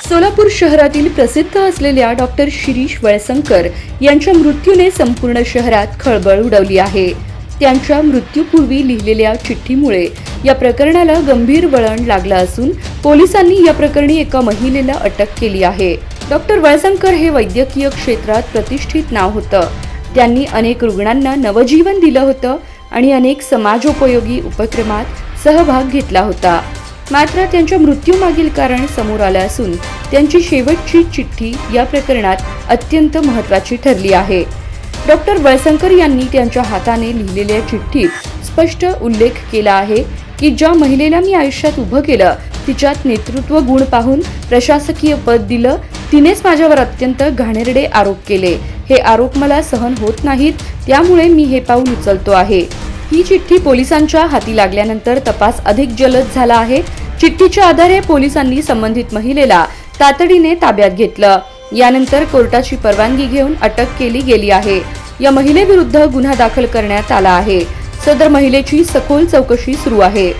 सोलापूर शहरातील प्रसिद्ध असलेल्या डॉक्टर शिरीष वळसंकर यांच्या मृत्यूने संपूर्ण शहरात खळबळ उडवली आहे। त्यांच्या मृत्यूपूर्वी लिहिलेल्या चिठ्ठीमुळे या प्रकरणाला गंभीर वळण लागलं असून पोलिसांनी या प्रकरणी एका महिलेला अटक केली आहे। डॉक्टर वळसंकर हे वैद्यकीय क्षेत्रात प्रतिष्ठित नाव होतं। त्यांनी अनेक रुग्णांना नवजीवन दिलं होतं आणि अनेक समाजोपयोगी उपक्रमात सहभाग घेतला होता। मात्र त्यांच्या मृत्यूमागील कारण समोर आलं असून त्यांची शेवटची चिठ्ठी या प्रकरणात अत्यंत महत्त्वाची ठरली आहे। डॉक्टर वळसंकर यांनी त्यांच्या हाताने लिहिलेल्या चिठ्ठीत स्पष्ट उल्लेख केला आहे की ज्या महिलेला मी आयुष्यात उभं केलं, तिच्यात नेतृत्व गुण पाहून प्रशासकीय पद दिलं, तिनेच माझ्यावर अत्यंत घाणेरडे आरोप केले। हे आरोप मला सहन होत नाहीत, त्यामुळे मी हे पाऊल उचलतो आहे। ही चिठ्ठी पोलिसांच्या हाती लागल्यानंतर तपास अधिक जलद झाला आहे। चिठ्ठीच्या आधारे पोलिसांनी संबंधित महिलेला तातडीने ताब्यात घेतलं। यानंतर कोर्टाची परवानगी घेऊन अटक केली गेली आहे। या महिलेविरुद्ध गुन्हा दाखल करण्यात आला आहे। सदर महिलेची सखोल चौकशी सुरू आहे।